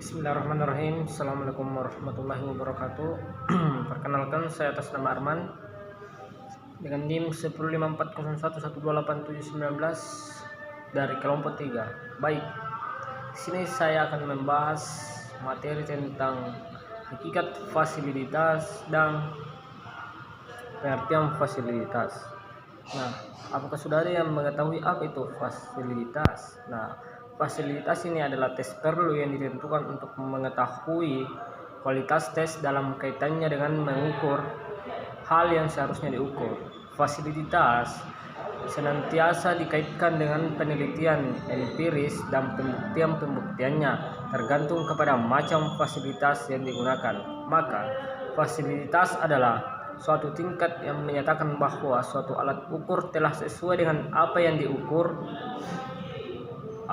Bismillahirrahmanirrahim. Assalamualaikum warahmatullahi wabarakatuh. Perkenalkan, saya atas nama Arman dengan NIM 15401128719 dari kelompok 3. Baik, di sini saya akan membahas materi tentang hakikat fasilitas dan pengertian fasilitas. Nah, apakah saudara yang mengetahui apa itu fasilitas? Nah, fasilitas ini adalah tes perlu yang ditentukan untuk mengetahui kualitas tes dalam kaitannya dengan mengukur hal yang seharusnya diukur. Fasilitas senantiasa dikaitkan dengan penelitian empiris dan pembuktian-pembuktiannya tergantung kepada macam fasilitas yang digunakan. Maka, fasilitas adalah suatu tingkat yang menyatakan bahwa suatu alat ukur telah sesuai dengan apa yang diukur,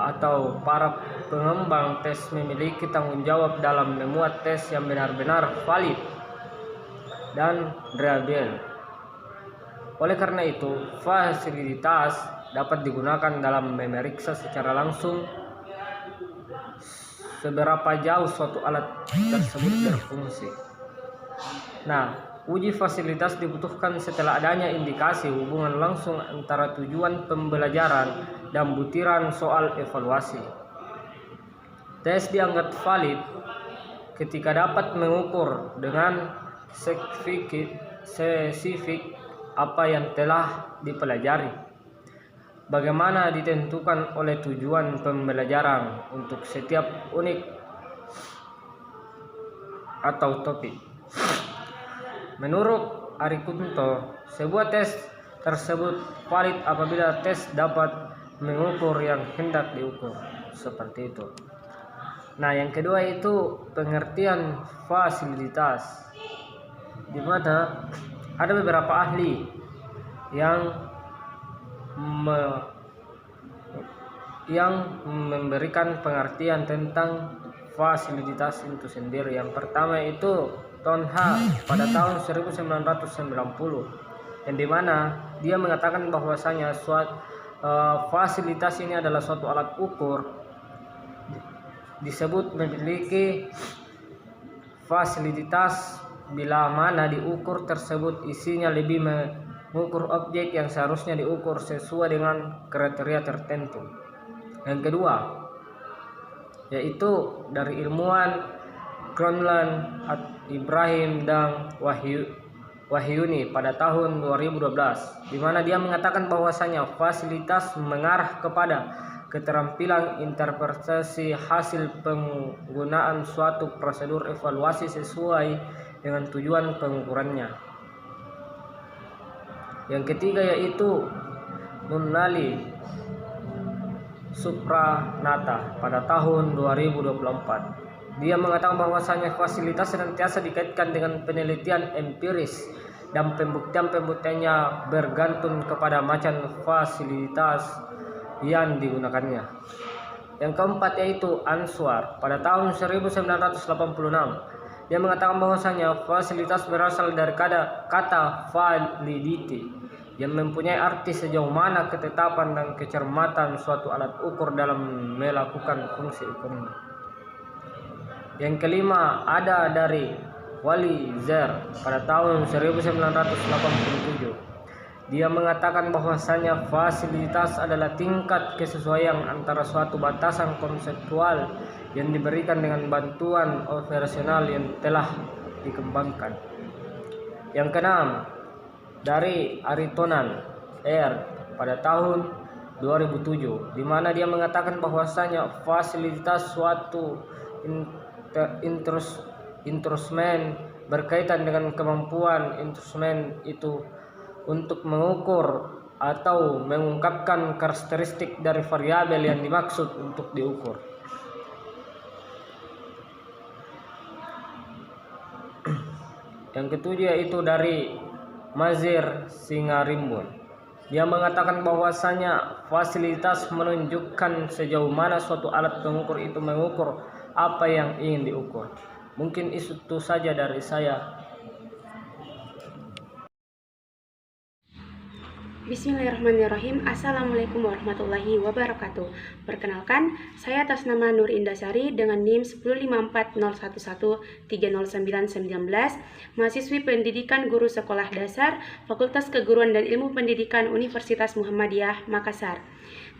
atau para pengembang tes memiliki tanggung jawab dalam memuat tes yang benar-benar valid dan reliable. Oleh karena itu, fasilitas dapat digunakan dalam memeriksa secara langsung seberapa jauh suatu alat tersebut berfungsi. Nah, uji fasilitas dibutuhkan setelah adanya indikasi hubungan langsung antara tujuan pembelajaran dan butiran soal evaluasi. Tes dianggap valid ketika dapat mengukur dengan spesifik apa yang telah dipelajari, bagaimana ditentukan oleh tujuan pembelajaran untuk setiap unit atau topik. Menurut Arikunto, sebuah tes tersebut valid apabila tes dapat mengukur yang hendak diukur. Seperti itu. Nah, yang kedua itu pengertian fasilitas, di mana ada beberapa ahli yang memberikan pengertian tentang fasilitas itu sendiri. Yang pertama itu Tonha pada tahun 1990, yang dimana dia mengatakan bahwasanya fasilitas ini adalah suatu alat ukur disebut memiliki fasilitas bila mana diukur tersebut isinya lebih mengukur objek yang seharusnya diukur sesuai dengan kriteria tertentu. Yang kedua yaitu dari ilmuwan Gronland, Ibrahim dan Wahyuni pada tahun 2012, di mana dia mengatakan bahwasanya fasilitas mengarah kepada keterampilan interpretasi hasil penggunaan suatu prosedur evaluasi sesuai dengan tujuan pengukurannya. Yang ketiga yaitu Nunali Supranata pada tahun 2024. Dia mengatakan bahwasanya fasilitas senantiasa dikaitkan dengan penelitian empiris dan pembuktian-pembuktiannya bergantung kepada macam fasilitas yang digunakannya. Yang keempat yaitu Answar pada tahun 1986. Dia mengatakan bahwasanya fasilitas berasal dari kata validity yang mempunyai arti sejauh mana ketetapan dan kecermatan suatu alat ukur dalam melakukan fungsi ukurnya. Yang kelima ada dari Walliser pada tahun 1987. Dia mengatakan bahwasanya fasilitas adalah tingkat kesesuaian antara suatu batasan konseptual yang diberikan dengan bantuan operasional yang telah dikembangkan. Yang keenam dari Aritonan R pada tahun 2007, di mana dia mengatakan bahwasanya fasilitas suatu instrumen berkaitan dengan kemampuan instrumen itu untuk mengukur atau mengungkapkan karakteristik dari variabel yang dimaksud untuk diukur. Yang ketujuh yaitu dari Mazir Singarimbun. Dia mengatakan bahwasanya fasilitas menunjukkan sejauh mana suatu alat pengukur itu mengukur apa yang ingin diukur. Mungkin itu saja dari saya. Bismillahirrahmanirrahim. Assalamualaikum warahmatullahi wabarakatuh. Perkenalkan, saya atas nama Nur Indasari dengan NIM 15401130919, mahasiswi pendidikan guru sekolah dasar, Fakultas Keguruan dan Ilmu Pendidikan Universitas Muhammadiyah, Makassar.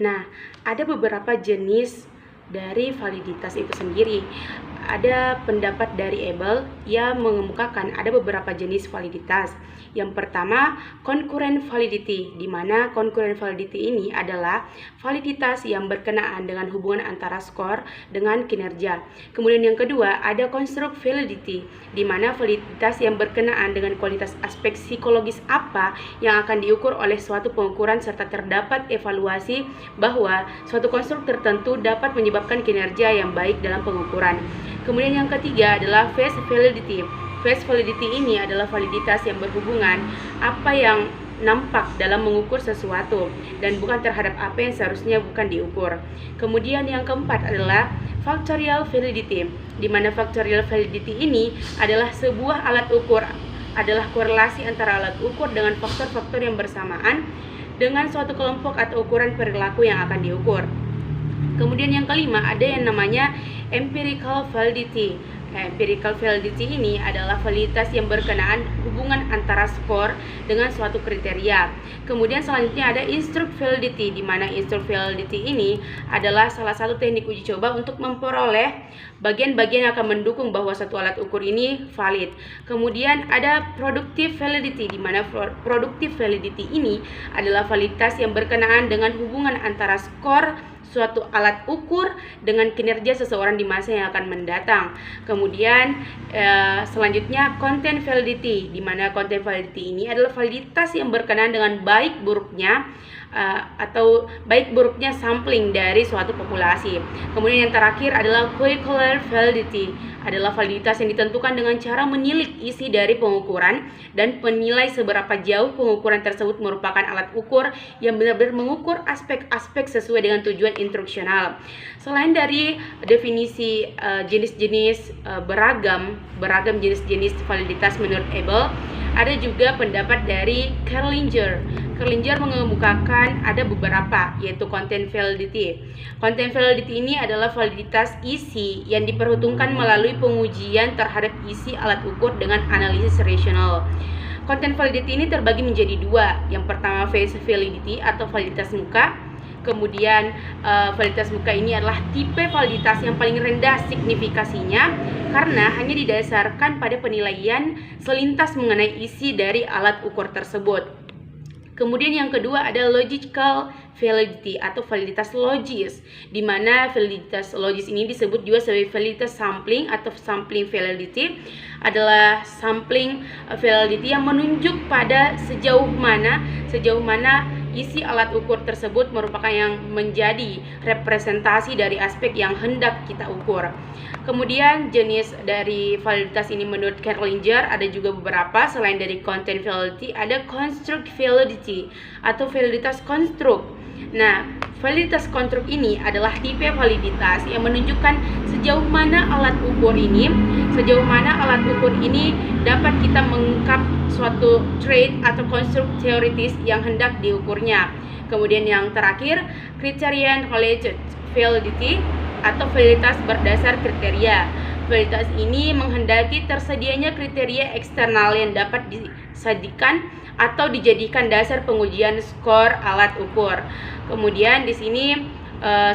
Nah, ada beberapa jenis dari validitas itu sendiri. Ada pendapat dari Abel yang mengemukakan ada beberapa jenis validitas. Yang pertama, concurrent validity, di mana concurrent validity ini adalah validitas yang berkenaan dengan hubungan antara skor dengan kinerja. Kemudian yang kedua, ada construct validity, di mana validitas yang berkenaan dengan kualitas aspek psikologis apa yang akan diukur oleh suatu pengukuran serta terdapat evaluasi bahwa suatu konstruk tertentu dapat menyebabkan kinerja yang baik dalam pengukuran. Kemudian yang ketiga adalah face validity. Face validity ini adalah validitas yang berhubungan apa yang nampak dalam mengukur sesuatu dan bukan terhadap apa yang seharusnya bukan diukur. Kemudian yang keempat adalah factorial validity, di mana factorial validity ini adalah sebuah alat ukur, adalah korelasi antara alat ukur dengan faktor-faktor yang bersamaan dengan suatu kelompok atau ukuran perilaku yang akan diukur. Kemudian yang kelima ada yang namanya empirical validity. Empirical validity ini adalah validitas yang berkenaan hubungan antara skor dengan suatu kriteria. Kemudian selanjutnya ada instruct validity, di mana instruct validity ini adalah salah satu teknik uji coba untuk memperoleh bagian-bagian yang akan mendukung bahwa satu alat ukur ini valid. Kemudian ada productive validity, di mana productive validity ini adalah validitas yang berkenaan dengan hubungan antara skor suatu alat ukur dengan kinerja seseorang di masa yang akan mendatang. Kemudian selanjutnya content validity, di mana content validity ini adalah validitas yang berkenaan dengan baik buruknya atau baik buruknya sampling dari suatu populasi. Kemudian yang terakhir adalah curricular validity, adalah validitas yang ditentukan dengan cara menilik isi dari pengukuran dan penilai seberapa jauh pengukuran tersebut merupakan alat ukur yang benar-benar mengukur aspek-aspek sesuai dengan tujuan instruksional. Selain dari definisi jenis-jenis beragam jenis-jenis validitas menurut Abel, ada juga pendapat dari Kerlinger. Kerlinger mengemukakan ada beberapa, yaitu content validity. Content validity ini adalah validitas isi yang diperhitungkan melalui pengujian terhadap isi alat ukur dengan analisis rasional. Content validity ini terbagi menjadi dua. Yang pertama face validity atau validitas muka. Kemudian validitas muka ini adalah tipe validitas yang paling rendah signifikasinya karena hanya didasarkan pada penilaian selintas mengenai isi dari alat ukur tersebut. Kemudian yang kedua ada logical validity atau validitas logis, di mana validitas logis ini disebut juga sebagai validitas sampling atau sampling validity, adalah sampling validity yang menunjuk pada sejauh mana isi alat ukur tersebut merupakan yang menjadi representasi dari aspek yang hendak kita ukur. Kemudian jenis dari validitas ini menurut Kerlinger ada juga beberapa. Selain dari content validity ada construct validity atau validitas konstruk. Nah, validitas konstruk ini adalah tipe validitas yang menunjukkan sejauh mana alat ukur ini dapat kita mengungkap suatu trait atau konstruk teoritis yang hendak diukurnya. Kemudian yang terakhir, criterion related validity atau validitas berdasar kriteria. Validitas ini menghendaki tersedianya kriteria eksternal yang dapat disajikan atau dijadikan dasar pengujian skor alat ukur. Kemudian di sini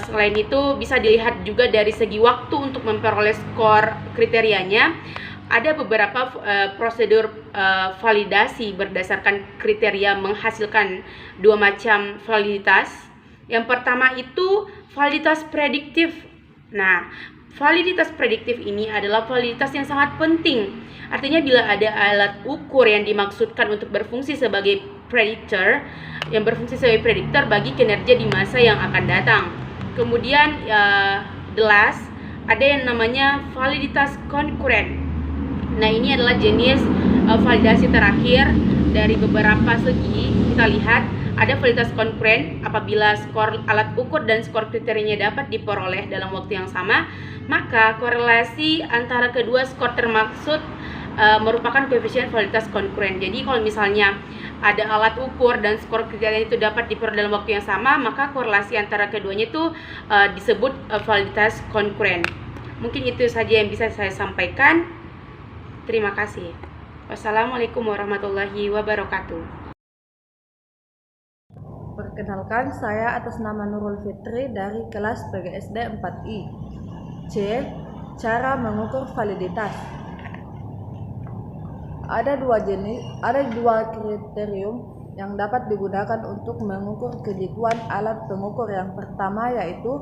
selain itu bisa dilihat juga dari segi waktu untuk memperoleh skor kriterianya. Ada beberapa prosedur validasi berdasarkan kriteria menghasilkan dua macam validitas. Yang pertama itu validitas prediktif. Nah, validitas prediktif ini adalah validitas yang sangat penting. Artinya bila ada alat ukur yang dimaksudkan untuk berfungsi sebagai predictor, bagi kinerja di masa yang akan datang. Kemudian the last ada yang namanya validitas konkuren. Nah, ini adalah jenis validasi terakhir dari beberapa segi. Kita lihat ada validitas konkuren apabila skor alat ukur dan skor kriterianya dapat diperoleh dalam waktu yang sama, maka korelasi antara kedua skor termaksud merupakan koefisien validitas konkuren. Jadi kalau misalnya ada alat ukur dan skor kerjanya itu dapat diperoleh dalam waktu yang sama, maka korelasi antara keduanya itu disebut validitas konkuren. Mungkin itu saja yang bisa saya sampaikan. Terima kasih. Wassalamualaikum warahmatullahi wabarakatuh. Perkenalkan, saya atas nama Nurul Fitri dari kelas PGSD 4I. C. Cara mengukur validitas. Ada dua kriterium yang dapat digunakan untuk mengukur kejiduan alat pengukur. Yang pertama yaitu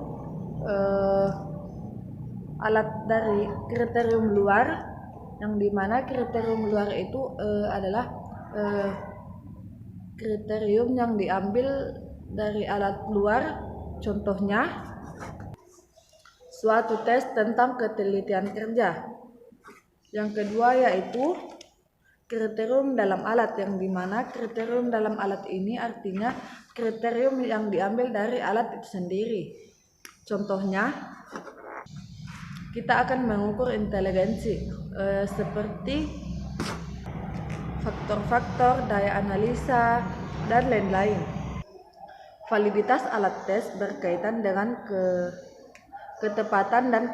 alat dari kriterium luar, yang dimana kriterium luar itu adalah kriterium yang diambil dari alat luar. Contohnya suatu tes tentang ketelitian kerja. Yang kedua yaitu kriterium dalam alat, yang dimana kriterium dalam alat ini artinya kriterium yang diambil dari alat itu sendiri. Contohnya kita akan mengukur inteligensi seperti faktor-faktor, daya analisa, dan lain-lain. Validitas alat tes berkaitan dengan ketepatan dan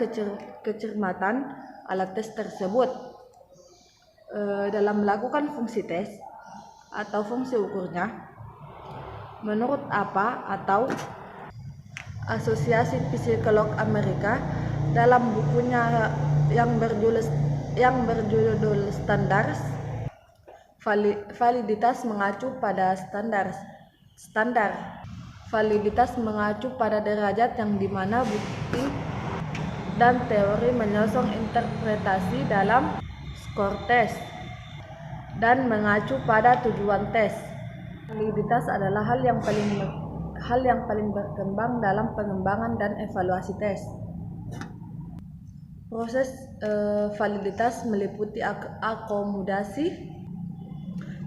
kecermatan alat tes tersebut dalam melakukan fungsi tes atau fungsi ukurnya. Menurut APA atau Asosiasi Psikolog Amerika, dalam bukunya yang berjudul Standards, validitas mengacu pada standar. Validitas mengacu pada derajat yang dimana bukti dan teori menyosong interpretasi dalam skor tes dan mengacu pada tujuan tes. Validitas adalah hal yang paling berkembang dalam pengembangan dan evaluasi tes. Proses validitas meliputi akomodasi,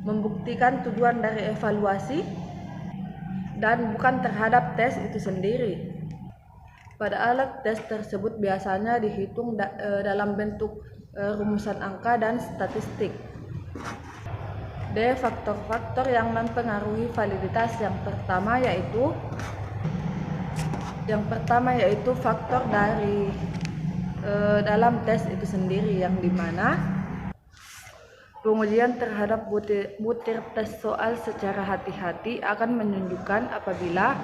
membuktikan tujuan dari evaluasi, dan bukan terhadap tes itu sendiri. Pada alat tes tersebut biasanya dihitung dalam bentuk rumusan angka dan statistik. D. Faktor-faktor yang mempengaruhi validitas. Yang pertama yaitu faktor dari dalam tes itu sendiri, yang dimana pengujian terhadap butir tes soal secara hati-hati akan menunjukkan apabila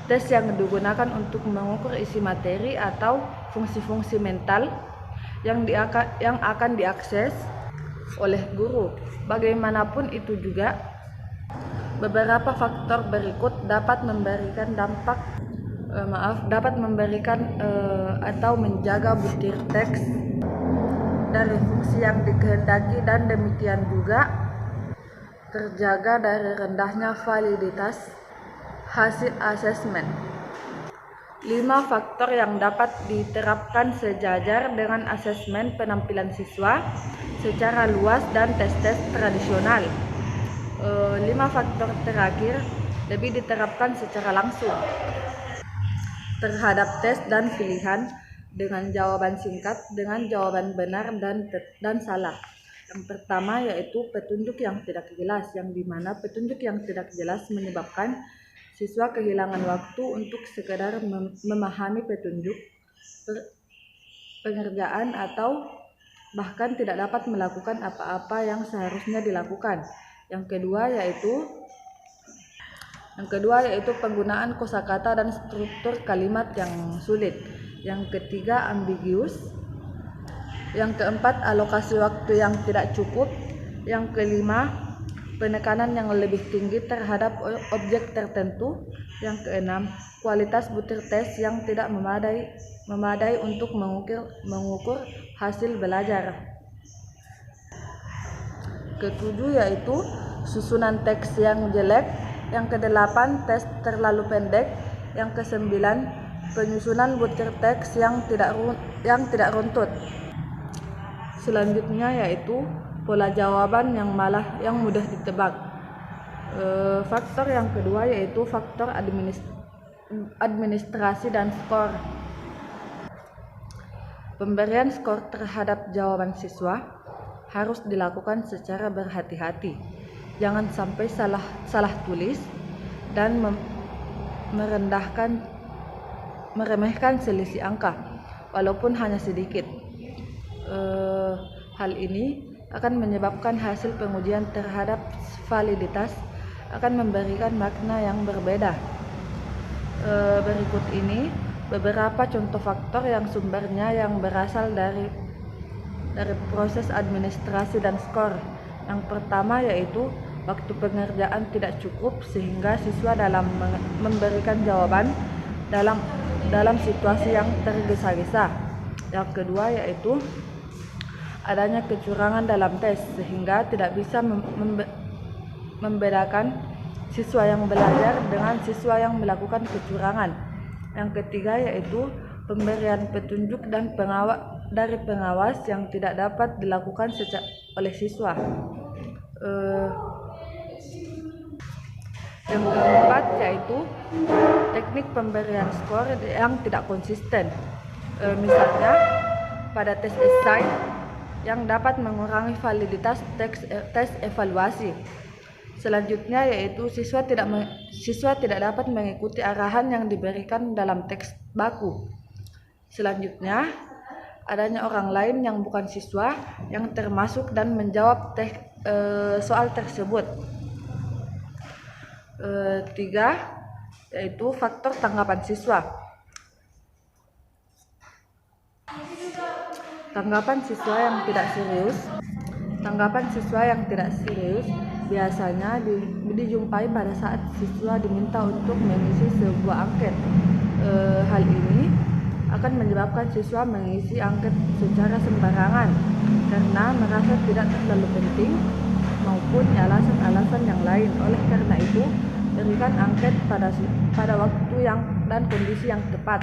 tes yang digunakan untuk mengukur isi materi atau fungsi-fungsi mental yang akan diakses oleh guru. Bagaimanapun itu juga, beberapa faktor berikut dapat memberikan atau menjaga butir teks dari fungsi yang dikehendaki, dan demikian juga terjaga dari rendahnya validitas hasil asesmen. 5 faktor yang dapat diterapkan sejajar dengan asesmen penampilan siswa secara luas dan tes-tes tradisional. 5 faktor terakhir lebih diterapkan secara langsung terhadap tes dan pilihan dengan jawaban singkat, dengan jawaban benar dan salah. Yang pertama yaitu petunjuk yang tidak jelas, yang dimana petunjuk yang tidak jelas menyebabkan siswa kehilangan waktu untuk sekedar memahami petunjuk pengerjaan atau bahkan tidak dapat melakukan apa-apa yang seharusnya dilakukan. Yang kedua yaitu penggunaan kosakata dan struktur kalimat yang sulit. Yang ketiga, ambigus. Yang keempat, alokasi waktu yang tidak cukup. Yang kelima, penekanan yang lebih tinggi terhadap objek tertentu. Yang keenam, kualitas butir tes yang tidak memadai untuk mengukur hasil belajar. Ketujuh yaitu susunan teks yang jelek. Yang kedelapan, tes terlalu pendek. Yang kesembilan, penyusunan butir teks yang tidak runtut. Selanjutnya yaitu pola jawaban yang mudah ditebak. Faktor yang kedua yaitu faktor administrasi dan skor. Pemberian skor terhadap jawaban siswa harus dilakukan secara berhati-hati. jangan sampai salah tulis dan meremehkan selisih angka walaupun hanya sedikit. Hal ini akan menyebabkan hasil pengujian terhadap validitas akan memberikan makna yang berbeda. Berikut ini beberapa contoh faktor yang sumbernya yang berasal dari proses administrasi dan skor. Yang pertama yaitu waktu pengerjaan tidak cukup sehingga siswa dalam memberikan jawaban dalam situasi yang tergesa-gesa. Yang kedua yaitu adanya kecurangan dalam tes sehingga tidak bisa membedakan siswa yang belajar dengan siswa yang melakukan kecurangan. Yang ketiga yaitu pemberian petunjuk dan dari pengawas yang tidak dapat dilakukan oleh siswa. Yang keempat yaitu teknik pemberian skor yang tidak konsisten. Misalnya pada tes esai yang dapat mengurangi validitas tes evaluasi. Selanjutnya yaitu siswa tidak dapat mengikuti arahan yang diberikan dalam teks baku. Selanjutnya adanya orang lain yang bukan siswa yang termasuk dan menjawab soal tersebut. Tiga yaitu faktor tanggapan siswa. Tanggapan siswa yang tidak serius biasanya dijumpai pada saat siswa diminta untuk mengisi sebuah angket. Hal ini akan menyebabkan siswa mengisi angket secara sembarangan karena merasa tidak terlalu penting maupun alasan-alasan yang lain. Oleh karena itu, berikan angket pada waktu dan kondisi yang tepat.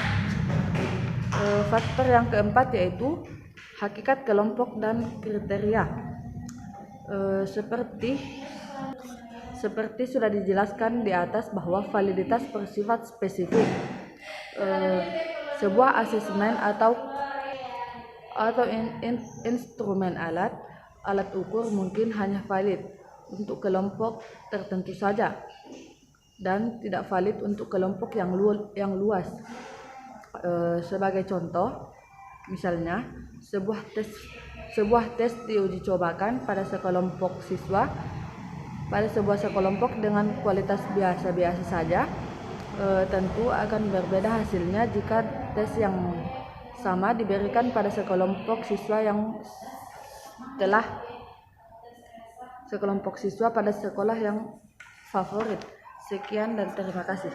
Faktor yang keempat yaitu hakikat kelompok dan kriteria. Seperti sudah dijelaskan di atas bahwa validitas bersifat spesifik. Sebuah asesmen atau instrumen alat ukur mungkin hanya valid untuk kelompok tertentu saja dan tidak valid untuk kelompok yang luas. Sebagai contoh, misalnya sebuah tes diuji cobakan pada sekelompok siswa pada sebuah sekelompok dengan kualitas biasa-biasa saja. Tentu akan berbeda hasilnya jika tes yang sama diberikan pada sekelompok siswa pada sekolah yang favorit. Sekian dan terima kasih.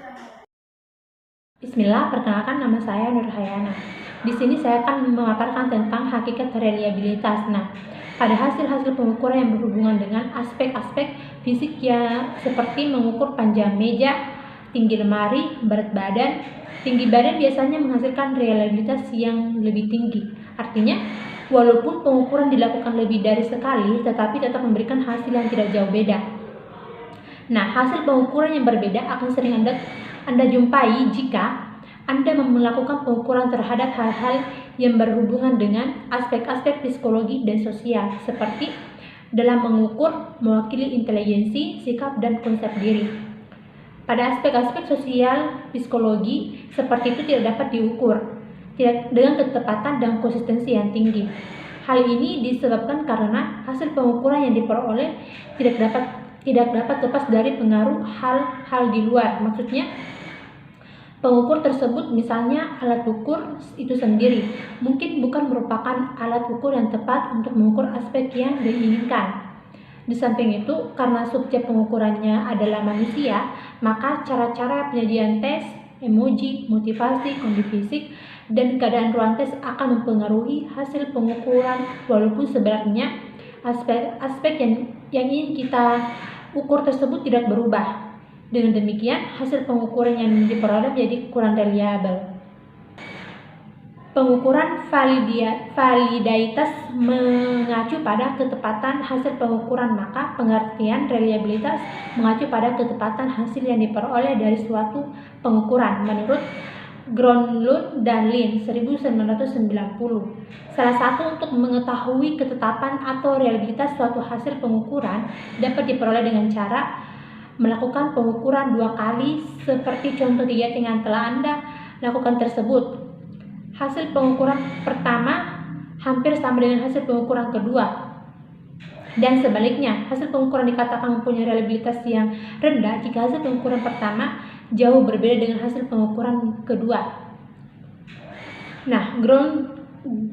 Bismillah, perkenalkan nama saya Nur Hayana. Di sini saya akan memaparkan tentang hakikat reliabilitas. Nah, pada hasil-hasil pengukuran yang berhubungan dengan aspek-aspek fisik ya, seperti mengukur panjang meja, tinggi lemari, berat badan. Tinggi badan biasanya menghasilkan reliabilitas yang lebih tinggi. Artinya, walaupun pengukuran dilakukan lebih dari sekali, tetapi tetap memberikan hasil yang tidak jauh beda. Nah, hasil pengukuran yang berbeda akan sering Anda jumpai jika Anda melakukan pengukuran terhadap hal-hal yang berhubungan dengan aspek-aspek psikologi dan sosial, seperti dalam mengukur mewakili intelijensi, sikap, dan konsep diri. Pada aspek-aspek sosial psikologi, seperti itu tidak dapat diukur dengan ketepatan dan konsistensi yang tinggi. Hal ini disebabkan karena hasil pengukuran yang diperoleh tidak dapat lepas dari pengaruh hal-hal di luar. Maksudnya, pengukur tersebut, misalnya alat ukur itu sendiri, mungkin bukan merupakan alat ukur yang tepat untuk mengukur aspek yang diinginkan. Di samping itu, karena subjek pengukurannya adalah manusia, maka cara-cara penyajian tes, emoji, motivasi, kondisi fisik, dan keadaan ruang tes akan mempengaruhi hasil pengukuran, walaupun sebenarnya aspek yang ingin kita ukur tersebut tidak berubah. Dengan demikian, hasil pengukuran yang diperoleh menjadi kurang reliabel. Pengukuran validitas mengacu pada ketepatan hasil pengukuran, maka pengertian reliabilitas mengacu pada ketepatan hasil yang diperoleh dari suatu pengukuran. Menurut Gronlund dan Lin 1990. Salah satu untuk mengetahui ketetapan atau reliabilitas suatu hasil pengukuran dapat diperoleh dengan cara melakukan pengukuran 2 kali seperti contoh kegiatan yang telah Anda lakukan tersebut. Hasil pengukuran pertama hampir sama dengan hasil pengukuran kedua. Dan sebaliknya, hasil pengukuran dikatakan mempunyai reliabilitas yang rendah jika hasil pengukuran pertama jauh berbeda dengan hasil pengukuran kedua. Nah,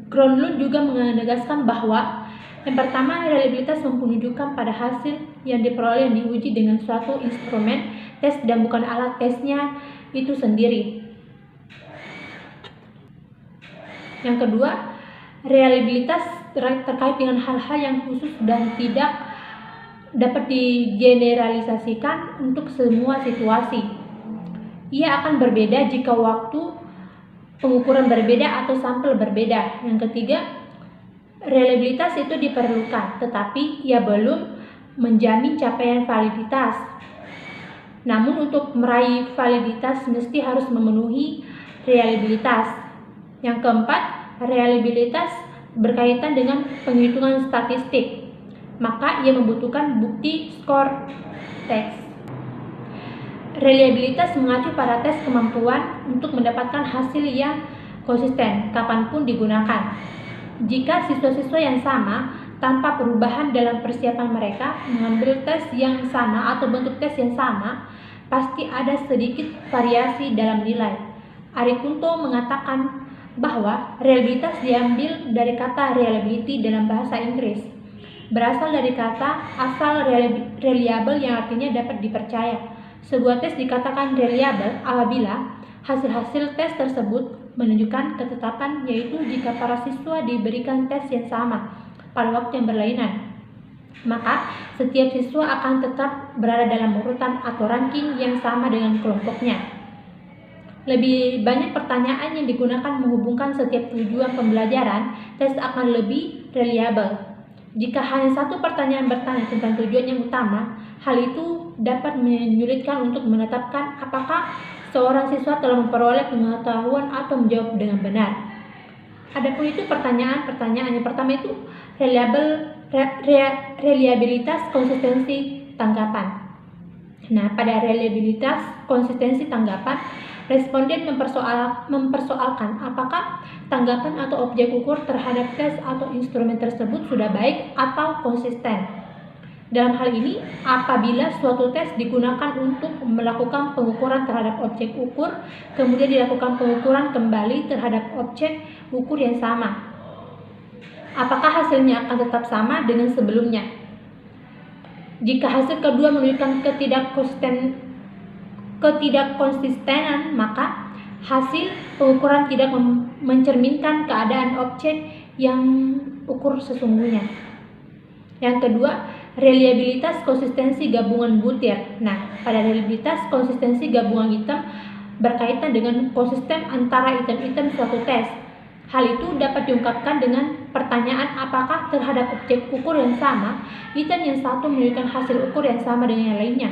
Gronlund juga menegaskan bahwa yang pertama, reliabilitas menunjukkan pada hasil yang diperoleh yang diuji dengan suatu instrumen tes dan bukan alat tesnya itu sendiri. Yang kedua, reliabilitas terkait dengan hal-hal yang khusus dan tidak dapat digeneralisasikan untuk semua situasi. Ia akan berbeda jika waktu pengukuran berbeda atau sampel berbeda. Yang ketiga, reliabilitas itu diperlukan, tetapi ia belum menjamin capaian validitas. Namun untuk meraih validitas mesti harus memenuhi reliabilitas. Yang keempat, reliabilitas berkaitan dengan penghitungan statistik, maka ia membutuhkan bukti skor tes. Reliabilitas mengacu pada tes kemampuan untuk mendapatkan hasil yang konsisten kapanpun digunakan. Jika siswa-siswa yang sama tanpa perubahan dalam persiapan mereka mengambil tes yang sama atau bentuk tes yang sama, pasti ada sedikit variasi dalam nilai. Ari Kunto mengatakan bahwa reliabilitas diambil dari kata reliability dalam bahasa Inggris. Berasal dari kata asal reliable yang artinya dapat dipercaya. Sebuah tes dikatakan reliable apabila hasil-hasil tes tersebut menunjukkan ketetapan, yaitu jika para siswa diberikan tes yang sama pada waktu yang berlainan, maka setiap siswa akan tetap berada dalam urutan atau ranking yang sama dengan kelompoknya. Lebih banyak pertanyaan yang digunakan menghubungkan setiap tujuan pembelajaran, tes akan lebih reliable. Jika hanya satu pertanyaan bertanya tentang tujuan yang utama, hal itu dapat menyulitkan untuk menetapkan apakah seorang siswa telah memperoleh pengetahuan atau menjawab dengan benar. Adapun itu pertanyaan yang pertama itu reliabilitas konsistensi tanggapan. Nah, pada reliabilitas konsistensi tanggapan, responden mempersoalkan apakah tanggapan atau objek ukur terhadap tes atau instrumen tersebut sudah baik atau konsisten. Dalam hal ini, apabila suatu tes digunakan untuk melakukan pengukuran terhadap objek ukur, kemudian dilakukan pengukuran kembali terhadap objek ukur yang sama, apakah hasilnya akan tetap sama dengan sebelumnya? Jika hasil kedua menunjukkan ketidakkonsistenan, maka hasil pengukuran tidak mencerminkan keadaan objek yang ukur sesungguhnya. Yang kedua, reliabilitas konsistensi gabungan butir. Nah, pada reliabilitas konsistensi gabungan item berkaitan dengan konsisten antara item-item suatu tes. Hal itu dapat diungkapkan dengan pertanyaan apakah terhadap objek ukur yang sama, item yang satu menunjukkan hasil ukur yang sama dengan yang lainnya.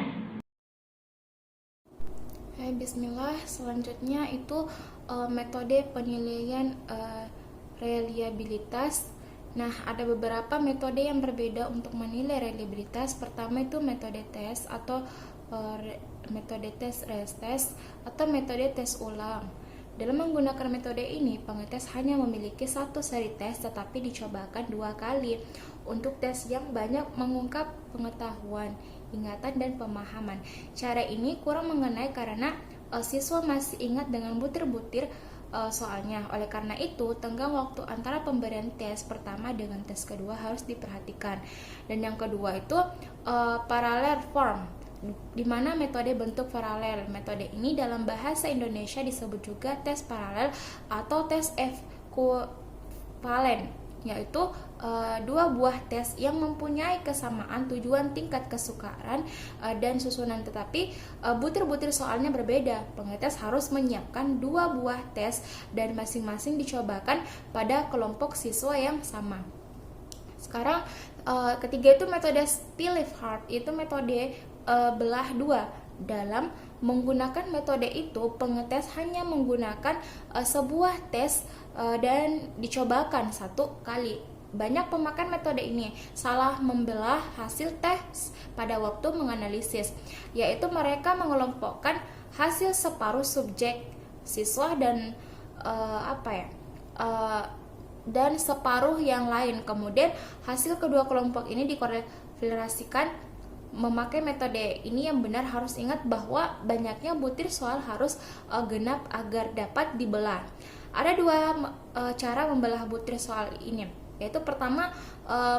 Hai, bismillah. Selanjutnya itu metode penilaian reliabilitas. Nah, ada beberapa metode yang berbeda untuk menilai reliabilitas. Pertama itu metode tes atau metode tes retest atau metode tes ulang. Dalam menggunakan metode ini, pengetes hanya memiliki satu seri tes tetapi dicobakan 2 kali untuk tes yang banyak mengungkap pengetahuan, ingatan, dan pemahaman. Cara ini kurang mengenai karena siswa masih ingat dengan butir-butir soalnya. Oleh karena itu, tenggang waktu antara pemberian tes pertama dengan tes kedua harus diperhatikan. Dan yang kedua itu parallel form, di mana metode bentuk paralel. Metode ini dalam bahasa Indonesia disebut juga tes paralel atau tes ekuvalen, yaitu 2 buah tes yang mempunyai kesamaan tujuan, tingkat kesukaran, dan susunan, tetapi butir-butir soalnya berbeda. Pengetes harus menyiapkan 2 buah tes dan masing-masing dicobakan pada kelompok siswa yang sama. Sekarang ketiga itu metode split hard, itu metode belah 2 dalam menggunakan metode itu, pengetes hanya menggunakan sebuah tes dan dicobakan satu kali. Banyak pemakai metode ini salah membelah hasil tes pada waktu menganalisis, yaitu mereka mengelompokkan hasil separuh subjek siswa dan dan separuh yang lain. Kemudian hasil kedua kelompok ini dikorelasikan. Memakai metode ini yang benar harus ingat bahwa banyaknya butir soal harus genap agar dapat dibelah. Ada dua cara membelah butir soal ini, yaitu pertama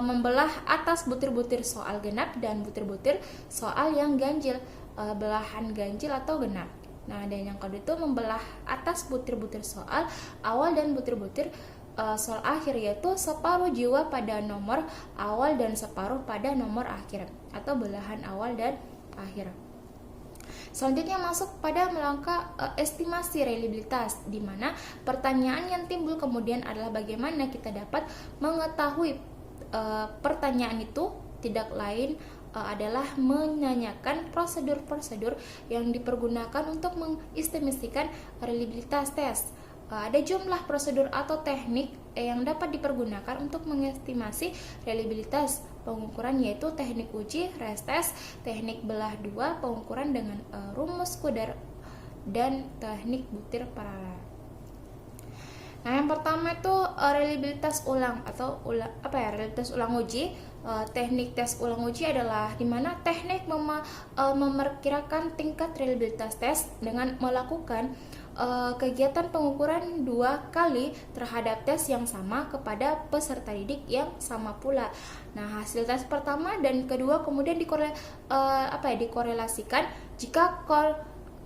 membelah atas butir-butir soal genap dan butir-butir soal yang ganjil, belahan ganjil atau genap. Nah, dan yang kedua itu membelah atas butir-butir soal awal dan butir-butir soal akhir, yaitu separuh jiwa pada nomor awal dan separuh pada nomor akhir, atau belahan awal dan akhir. Selanjutnya masuk pada melangkah estimasi reliabilitas, di mana pertanyaan yang timbul kemudian adalah bagaimana kita dapat mengetahui pertanyaan itu tidak lain adalah menanyakan prosedur-prosedur yang dipergunakan untuk mengestimasikan reliabilitas tes. Ada jumlah prosedur atau teknik yang dapat dipergunakan untuk mengestimasi reliabilitas pengukuran, yaitu teknik uji, rest-test, teknik belah dua, pengukuran dengan rumus Kuder, dan teknik butir paralel. Nah, yang pertama itu reliabilitas ulang atau reliabilitas ulang uji. Teknik tes ulang uji adalah dimana teknik memperkirakan tingkat reliabilitas tes dengan melakukan kegiatan pengukuran 2 kali terhadap tes yang sama kepada peserta didik yang sama pula. Nah, hasil tes pertama dan kedua kemudian dikorelasikan jika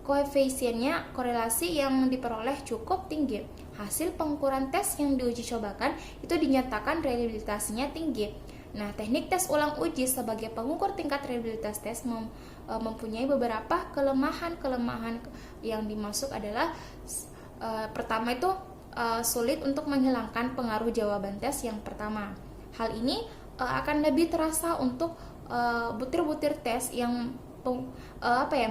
koefisiennya korelasi yang diperoleh cukup tinggi. Hasil pengukuran tes yang diuji cobakan itu dinyatakan reliabilitasnya tinggi. Nah, teknik tes ulang uji sebagai pengukur tingkat reliabilitas tes mempunyai beberapa kelemahan yang dimaksud adalah pertama itu sulit untuk menghilangkan pengaruh jawaban tes yang pertama. Hal ini akan lebih terasa untuk butir-butir tes yang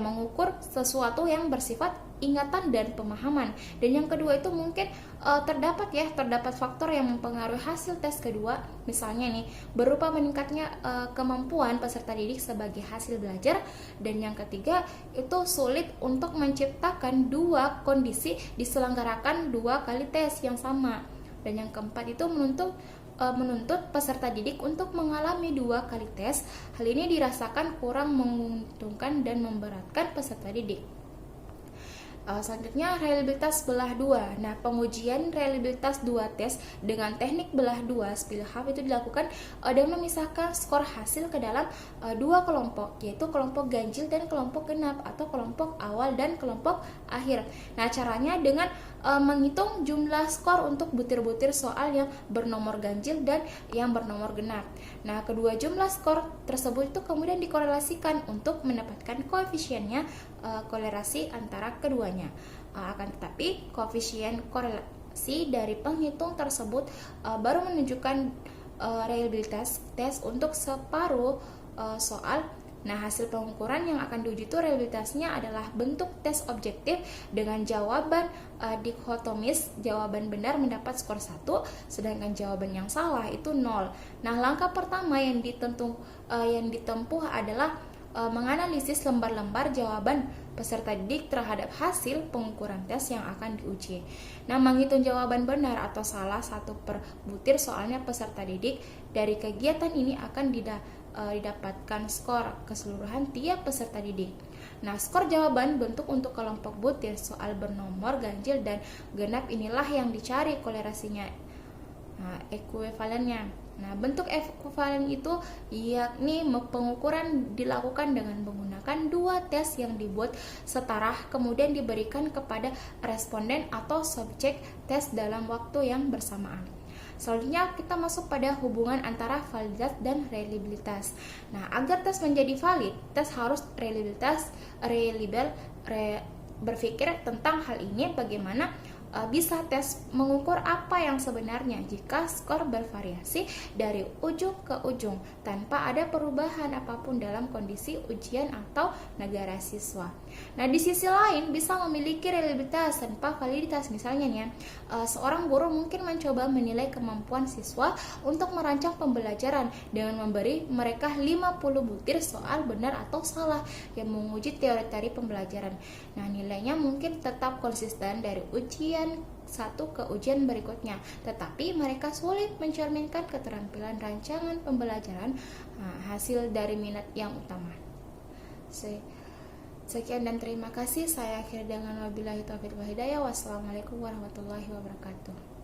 mengukur sesuatu yang bersifat ingatan dan pemahaman. Dan yang kedua itu mungkin terdapat faktor yang mempengaruhi hasil tes kedua, misalnya nih berupa meningkatnya kemampuan peserta didik sebagai hasil belajar. Dan yang ketiga itu sulit untuk menciptakan dua kondisi diselenggarakan 2 kali tes yang sama. Dan yang keempat itu menuntut peserta didik untuk mengalami 2 kali tes. Hal ini dirasakan kurang menguntungkan dan memberatkan peserta didik. Selanjutnya reliabilitas belah 2. Nah, pengujian reliabilitas 2 tes dengan teknik belah 2 Spielhaft itu dilakukan dengan memisahkan skor hasil ke dalam 2 kelompok, yaitu kelompok ganjil dan kelompok genap, atau kelompok awal dan kelompok akhir. Nah, caranya dengan menghitung jumlah skor untuk butir-butir soal yang bernomor ganjil dan yang bernomor genap. Nah, kedua jumlah skor tersebut itu kemudian dikorelasikan untuk mendapatkan koefisiennya, korelasi antara keduanya. Akan tetapi koefisien korelasi dari penghitung tersebut baru menunjukkan reliabilitas tes untuk separuh soal. Nah, hasil pengukuran yang akan diuji itu reliabilitasnya adalah bentuk tes objektif dengan jawaban dikotomis. Jawaban benar mendapat skor 1, sedangkan jawaban yang salah itu 0. Nah, langkah pertama yang ditempuh adalah menganalisis lembar-lembar jawaban peserta didik terhadap hasil pengukuran tes yang akan diuji. Nah, menghitung jawaban benar atau salah satu per butir soalnya peserta didik. Dari kegiatan ini akan didapatkan skor keseluruhan tiap peserta didik. Nah, skor jawaban bentuk untuk kelompok butir soal bernomor ganjil dan genap inilah yang dicari korelasinya, ekuivalennya. Nah, bentuk ekuivalen itu yakni pengukuran dilakukan dengan menggunakan 2 tes yang dibuat setara kemudian diberikan kepada responden atau subjek tes dalam waktu yang bersamaan. Selanjutnya kita masuk pada hubungan antara validitas dan reliabilitas. Nah, agar tes menjadi valid, tes harus reliable. Berpikir tentang hal ini bagaimana bisa tes mengukur apa yang sebenarnya jika skor bervariasi dari ujung ke ujung tanpa ada perubahan apapun dalam kondisi ujian atau negara siswa. Nah, di sisi lain bisa memiliki reliabilitas tanpa validitas. Misalnya nih, seorang guru mungkin mencoba menilai kemampuan siswa untuk merancang pembelajaran dengan memberi mereka 50 butir soal benar atau salah yang menguji teori pembelajaran. Nah, nilainya mungkin tetap konsisten dari ujian satu ke ujian berikutnya, tetapi mereka sulit mencerminkan keterampilan rancangan pembelajaran hasil dari minat yang utama. Sekian dan terima kasih. Saya akhiri dengan wabillahi taufiq wal hidayah. Wassalamualaikum warahmatullahi wabarakatuh.